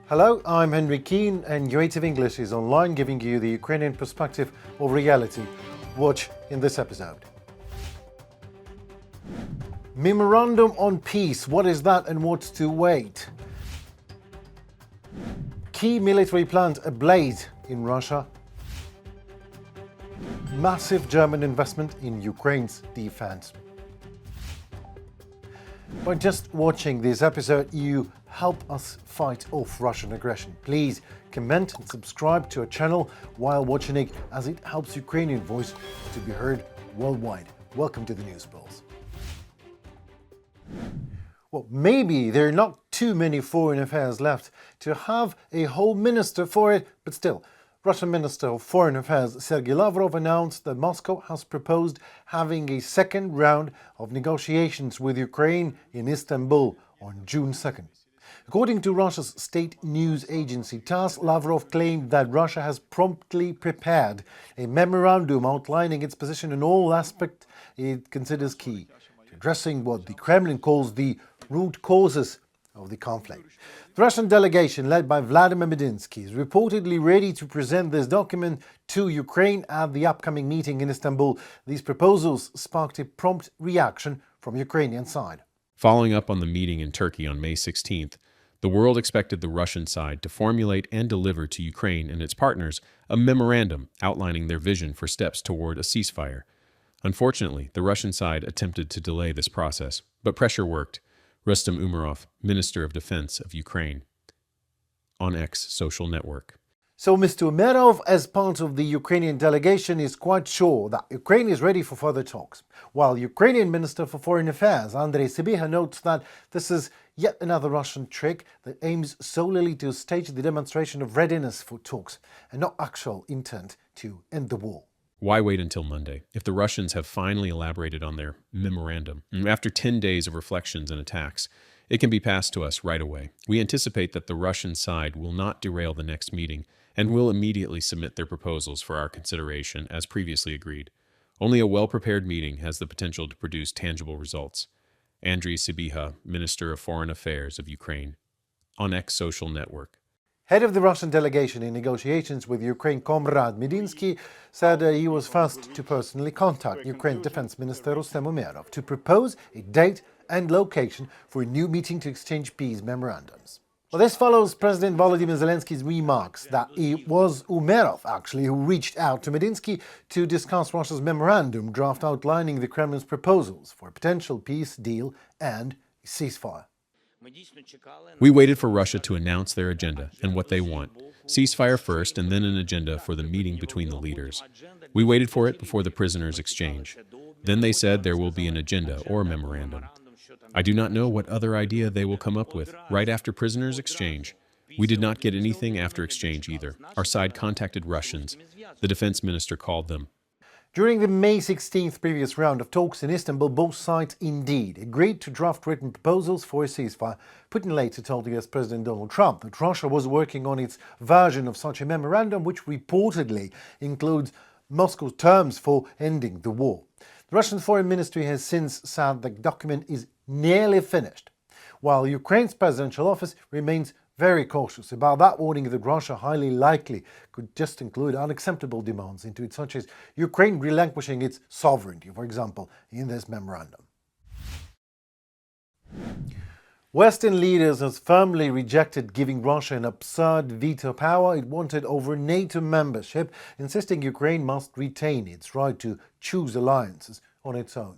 Hello, I'm Henry Keane and UATV English is online giving you the Ukrainian perspective of reality. Watch in this episode. Memorandum on peace, what is that and what's to wait? Key military plant ablaze in Russia. Massive German investment in Ukraine's defense. By just watching this episode, you help us fight off Russian aggression. Please comment and subscribe to our channel while watching it, as it helps Ukrainian voice to be heard worldwide. Welcome to the News Pulse. Well, maybe there are not too many foreign affairs left to have a whole minister for it, but still, Russian Minister of Foreign Affairs Sergei Lavrov announced that Moscow has proposed having a second round of negotiations with Ukraine in Istanbul on June 2nd. According to Russia's state news agency TASS, Lavrov claimed that Russia has promptly prepared a memorandum outlining its position in all aspects it considers key to addressing what the Kremlin calls the root causes of the conflict. The Russian delegation, led by Vladimir Medinsky, is reportedly ready to present this document to Ukraine at the upcoming meeting in Istanbul. These proposals sparked a prompt reaction from the Ukrainian side. Following up on the meeting in Turkey on May 16th, the world expected the Russian side to formulate and deliver to Ukraine and its partners a memorandum outlining their vision for steps toward a ceasefire. Unfortunately, the Russian side attempted to delay this process, but pressure worked. Rustem Umerov, Minister of Defense of Ukraine, on X social network. So Mr. Umerov, as part of the Ukrainian delegation, is quite sure that Ukraine is ready for further talks, while Ukrainian Minister for Foreign Affairs Andrei Sybiha notes that this is yet another Russian trick that aims solely to stage the demonstration of readiness for talks and not actual intent to end the war. Why wait until Monday if the Russians have finally elaborated on their memorandum? After 10 days of reflections and attacks, it can be passed to us right away. We anticipate that the Russian side will not derail the next meeting and will immediately submit their proposals for our consideration as previously agreed. Only a well-prepared meeting has the potential to produce tangible results. Andrei Sybiha, Minister of Foreign Affairs of Ukraine, on X social network. Head of the Russian delegation in negotiations with Ukraine, Comrade Medinsky, said he was first to personally contact Ukraine Defense Minister Rustem Umerov to propose a date and location for a new meeting to exchange peace memorandums. Well, this follows President Volodymyr Zelensky's remarks that it was Umerov actually who reached out to Medinsky to discuss Russia's memorandum draft outlining the Kremlin's proposals for a potential peace deal and a ceasefire. We waited for Russia to announce their agenda and what they want. Ceasefire first and then an agenda for the meeting between the leaders. We waited for it before the prisoners' exchange. Then they said there will be an agenda or memorandum. I do not know what other idea they will come up with right after prisoners' exchange. We did not get anything after exchange either. Our side contacted Russians. The defense minister called them. During the May 16th previous round of talks in Istanbul, both sides indeed agreed to draft written proposals for a ceasefire. Putin later told US President Donald Trump that Russia was working on its version of such a memorandum, which reportedly includes Moscow's terms for ending the war. The Russian Foreign Ministry has since said the document is nearly finished, while Ukraine's presidential office remains very cautious about that, warning that Russia highly likely could just include unacceptable demands into it, such as Ukraine relinquishing its sovereignty, for example, in this memorandum. Western leaders have firmly rejected giving Russia an absurd veto power it wanted over NATO membership, insisting Ukraine must retain its right to choose alliances on its own.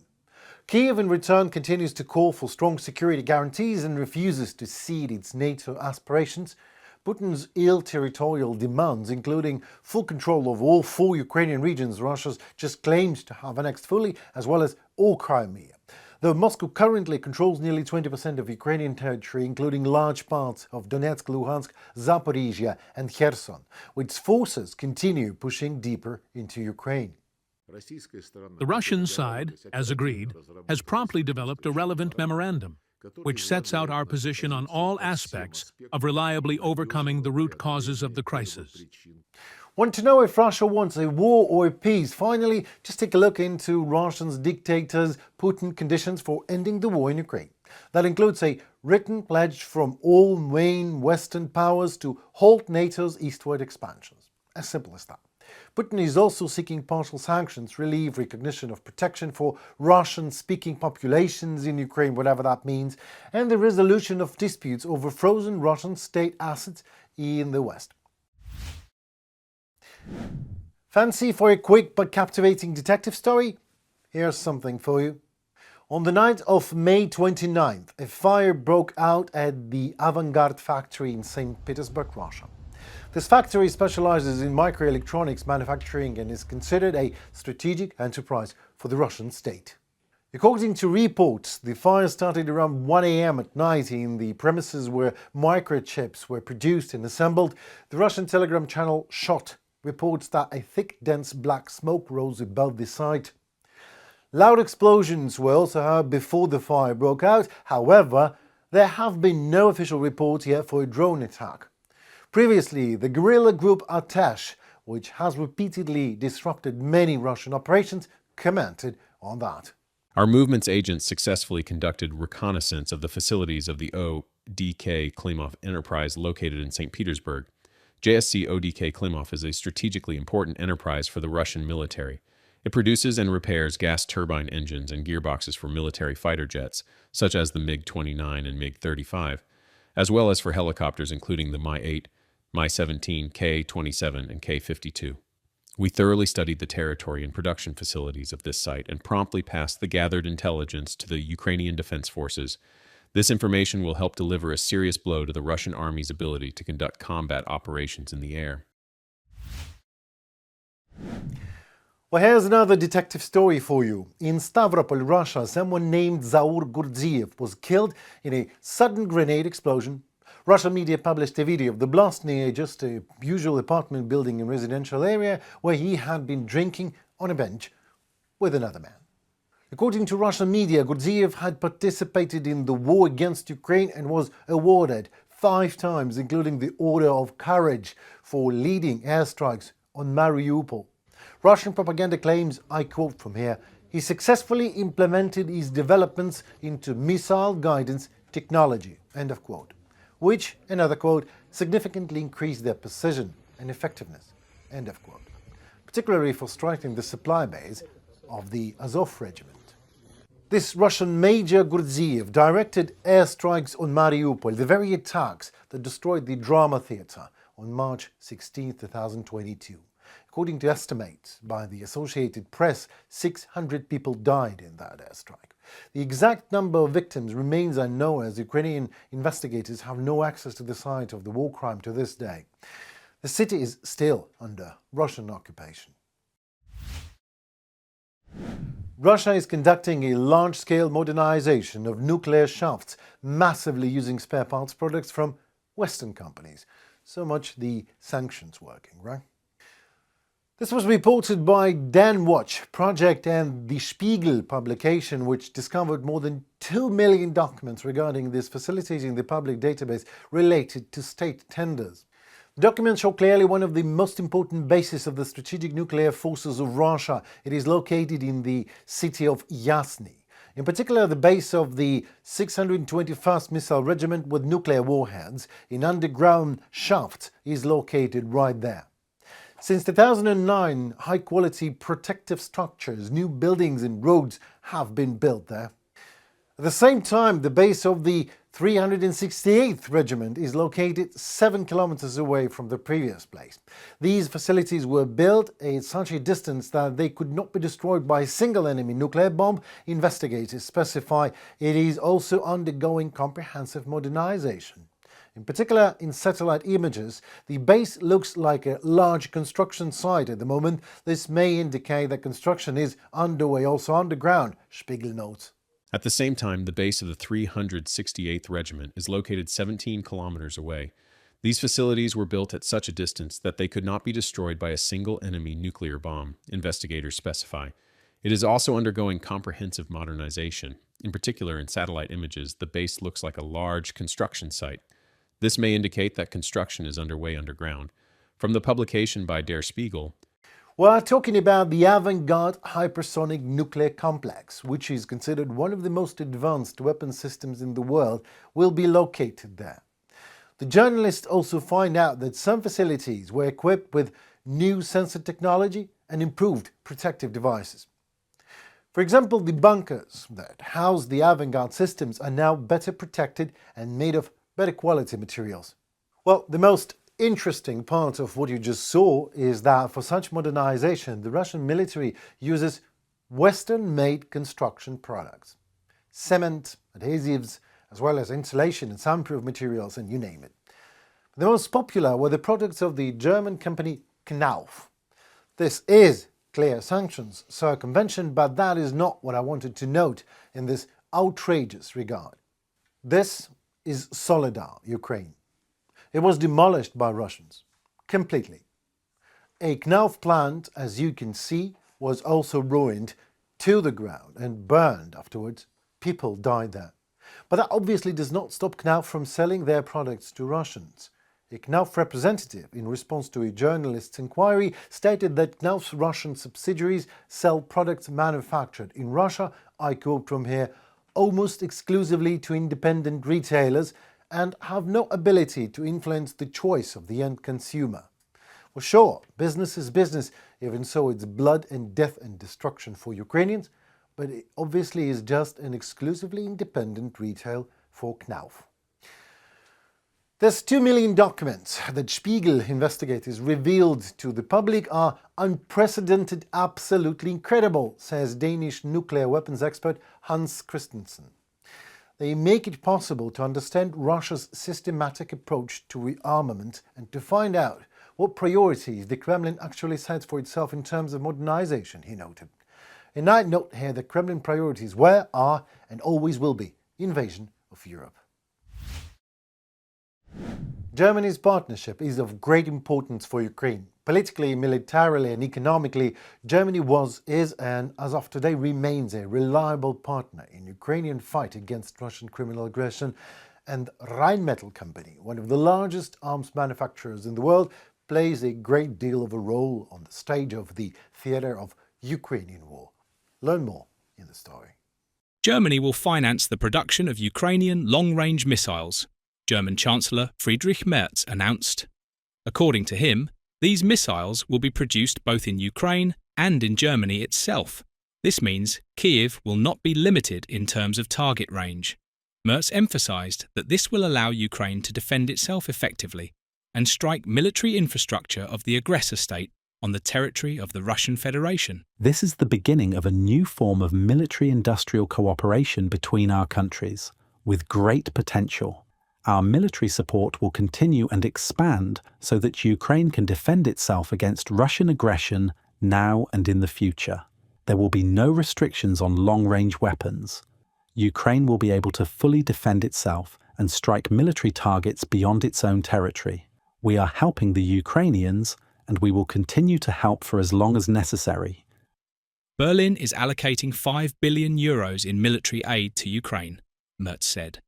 Kyiv, in return, continues to call for strong security guarantees and refuses to cede its NATO aspirations. Putin's ill-territorial demands, including full control of all 4 Ukrainian regions Russia just claimed to have annexed fully, as well as all Crimea. Though Moscow currently controls nearly 20% of Ukrainian territory, including large parts of Donetsk, Luhansk, Zaporizhia and Kherson, its forces continue pushing deeper into Ukraine. The Russian side, as agreed, has promptly developed a relevant memorandum, which sets out our position on all aspects of reliably overcoming the root causes of the crisis. Want to know if Russia wants a war or a peace? Finally, just take a look into Russia's dictator's Putin conditions for ending the war in Ukraine. That includes a written pledge from all main Western powers to halt NATO's eastward expansions. As simple as that. Putin is also seeking partial sanctions, relief, recognition of protection for Russian-speaking populations in Ukraine, whatever that means, and the resolution of disputes over frozen Russian state assets in the West. Fancy for a quick but captivating detective story? Here's something for you. On the night of May 29th, a fire broke out at the Avangard factory in St. Petersburg, Russia. This factory specializes in microelectronics manufacturing and is considered a strategic enterprise for the Russian state. According to reports, the fire started around 1 a.m. at night in the premises where microchips were produced and assembled. The Russian Telegram channel Shot reports that a thick, dense black smoke rose above the site. Loud explosions were also heard before the fire broke out. However, there have been no official reports yet for a drone attack. Previously, the guerrilla group ATESH, which has repeatedly disrupted many Russian operations, commented on that. Our movement's agents successfully conducted reconnaissance of the facilities of the ODK Klimov enterprise located in St. Petersburg. JSC ODK Klimov is a strategically important enterprise for the Russian military. It produces and repairs gas turbine engines and gearboxes for military fighter jets, such as the MiG-29 and MiG-35, as well as for helicopters including the Mi-8, Mi-17, K-27, and K-52. We thoroughly studied the territory and production facilities of this site and promptly passed the gathered intelligence to the Ukrainian Defense Forces. This information will help deliver a serious blow to the Russian army's ability to conduct combat operations in the air. Well, here's another detective story for you. In Stavropol, Russia, someone named Zor Givv was killed in a sudden grenade explosion. Russian media published a video of the blast near just a usual apartment building and residential area where he had been drinking on a bench with another man. According to Russian media, Gurdjieff had participated in the war against Ukraine and was awarded 5 times, including the Order of Courage, for leading airstrikes on Mariupol. Russian propaganda claims, I quote from here, he successfully implemented his developments into missile guidance technology, end of quote, which, another quote, significantly increased their precision and effectiveness, end of quote, particularly for striking the supply base of the Azov regiment. This Russian Major Gurdjieff directed airstrikes on Mariupol, the very attacks that destroyed the drama theatre on March 16, 2022. According to estimates by the Associated Press, 600 people died in that airstrike. The exact number of victims remains unknown as Ukrainian investigators have no access to the site of the war crime to this day. The city is still under Russian occupation. Russia is conducting a large-scale modernization of nuclear shafts, massively using spare parts products from Western companies. So much the sanctions working, right? This was reported by Danwatch Project and Der Spiegel publication, which discovered more than 2 million documents regarding this facilitating the public database related to state tenders. The documents show clearly one of the most important bases of the strategic nuclear forces of Russia. It is located in the city of Yasny. In particular, the base of the 621st Missile Regiment with nuclear warheads in underground shafts is located right there. Since 2009, high-quality protective structures, new buildings and roads have been built there. At the same time, the base of the 368th Regiment is located 7 kilometers away from the previous place. These facilities were built at such a distance that they could not be destroyed by a single enemy nuclear bomb. Investigators specify it is also undergoing comprehensive modernization. In particular, in satellite images, the base looks like a large construction site at the moment. This may indicate that construction is underway also underground, Spiegel notes. At the same time, the base of the 368th Regiment is located 17 kilometers away. These facilities were built at such a distance that they could not be destroyed by a single enemy nuclear bomb, investigators specify. It is also undergoing comprehensive modernization. In particular, in satellite images, the base looks like a large construction site. This may indicate that construction is underway underground. From the publication by Der Spiegel, We're talking about the Avangard hypersonic nuclear complex, which is considered one of the most advanced weapon systems in the world, will be located there. The journalists also find out that some facilities were equipped with new sensor technology and improved protective devices. For example, the bunkers that house the Avangard systems are now better protected and made of better quality materials. Well, the most interesting part of what you just saw is that for such modernization, the Russian military uses Western-made construction products. Cement, adhesives, as well as insulation and soundproof materials, and you name it. The most popular were the products of the German company Knauf. This is clear sanctions circumvention, but that is not what I wanted to note in this outrageous regard. This is Solidar, Ukraine. It was demolished by Russians, completely. A Knauf plant, as you can see, was also ruined to the ground and burned afterwards. People died there. But that obviously does not stop Knauf from selling their products to Russians. A Knauf representative, in response to a journalist's inquiry, stated that Knauf's Russian subsidiaries sell products manufactured in Russia, I quote from here, almost exclusively to independent retailers and have no ability to influence the choice of the end consumer. Well, sure, business is business, even so it's blood and death and destruction for Ukrainians, but it obviously is just an exclusively independent retail for Knauf. These 2 million documents that Spiegel investigators revealed to the public are unprecedented, absolutely incredible, says Danish nuclear weapons expert Hans Christensen. They make it possible to understand Russia's systematic approach to rearmament and to find out what priorities the Kremlin actually sets for itself in terms of modernization, he noted. And I note here that Kremlin priorities were, are, and always will be invasion of Europe. Germany's partnership is of great importance for Ukraine. Politically, militarily and economically, Germany was, is and as of today remains a reliable partner in Ukrainian fight against Russian criminal aggression, and Rheinmetall Company, one of the largest arms manufacturers in the world, plays a great deal of a role on the stage of the theatre of Ukrainian war. Learn more in the story. Germany will finance the production of Ukrainian long-range missiles, German Chancellor Friedrich Merz announced. According to him, these missiles will be produced both in Ukraine and in Germany itself. This means Kyiv will not be limited in terms of target range. Merz emphasized that this will allow Ukraine to defend itself effectively and strike military infrastructure of the aggressor state on the territory of the Russian Federation. This is the beginning of a new form of military-industrial cooperation between our countries, with great potential. Our military support will continue and expand so that Ukraine can defend itself against Russian aggression now and in the future. There will be no restrictions on long-range weapons. Ukraine will be able to fully defend itself and strike military targets beyond its own territory. We are helping the Ukrainians, and we will continue to help for as long as necessary. Berlin is allocating €5 billion in military aid to Ukraine, Merz said.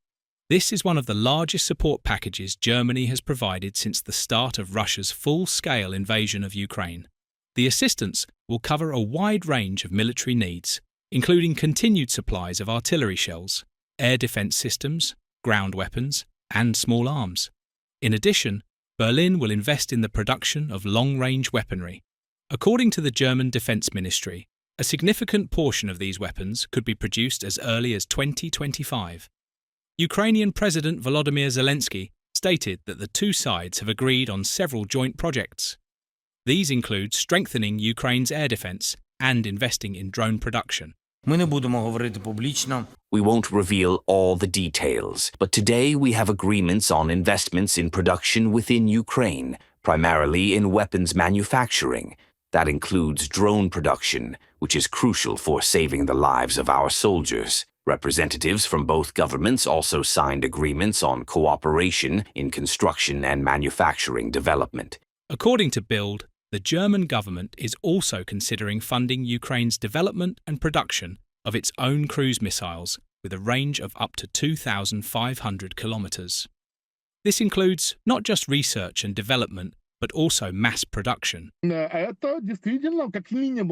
This is one of the largest support packages Germany has provided since the start of Russia's full-scale invasion of Ukraine. The assistance will cover a wide range of military needs, including continued supplies of artillery shells, air defense systems, ground weapons, and small arms. In addition, Berlin will invest in the production of long-range weaponry. According to the German Defense Ministry, a significant portion of these weapons could be produced as early as 2025. Ukrainian President Volodymyr Zelensky stated that the two sides have agreed on several joint projects. These include strengthening Ukraine's air defense and investing in drone production. We won't reveal all the details, but today we have agreements on investments in production within Ukraine, primarily in weapons manufacturing. That includes drone production, which is crucial for saving the lives of our soldiers. Representatives from both governments also signed agreements on cooperation in construction and manufacturing development. According to Bild, the German government is also considering funding Ukraine's development and production of its own cruise missiles with a range of up to 2,500 kilometers. This includes not just research and development, but also mass production.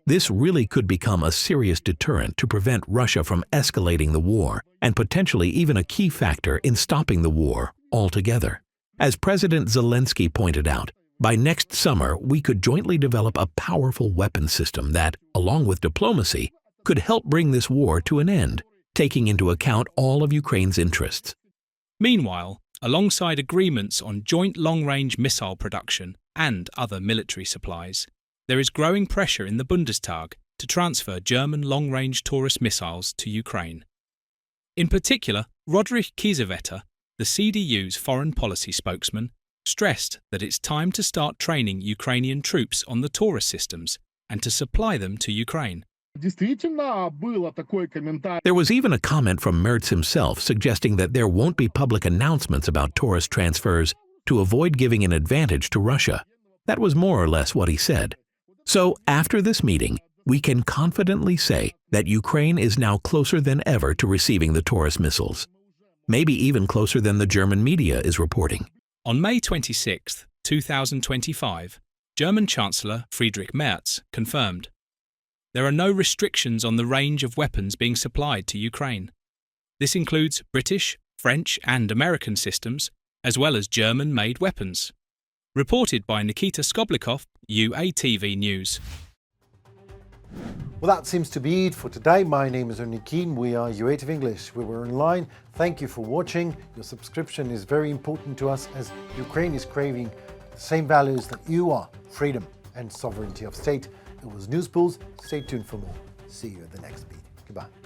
This really could become a serious deterrent to prevent Russia from escalating the war, and potentially even a key factor in stopping the war altogether. As President Zelensky pointed out, by next summer we could jointly develop a powerful weapons system that, along with diplomacy, could help bring this war to an end, taking into account all of Ukraine's interests. Meanwhile, alongside agreements on joint long-range missile production and other military supplies, there is growing pressure in the Bundestag to transfer German long-range Taurus missiles to Ukraine. In particular, Roderich Kiesewetter, the CDU's foreign policy spokesman, stressed that it's time to start training Ukrainian troops on the Taurus systems and to supply them to Ukraine. There was even a comment from Merz himself suggesting that there won't be public announcements about Taurus transfers to avoid giving an advantage to Russia. That was more or less what he said. So, after this meeting, we can confidently say that Ukraine is now closer than ever to receiving the Taurus missiles. Maybe even closer than the German media is reporting. On May 26, 2025, German Chancellor Friedrich Merz confirmed there are no restrictions on the range of weapons being supplied to Ukraine. This includes British, French and American systems, as well as German-made weapons. Reported by Nikita Skoblikov, UATV News. Well, that seems to be it for today. My name is Ernie Keane. We are UATV English. We were online. Thank you for watching. Your subscription is very important to us as Ukraine is craving the same values that you are: freedom and sovereignty of state. It was News Pools. Stay tuned for more. See you at the next beat. Goodbye.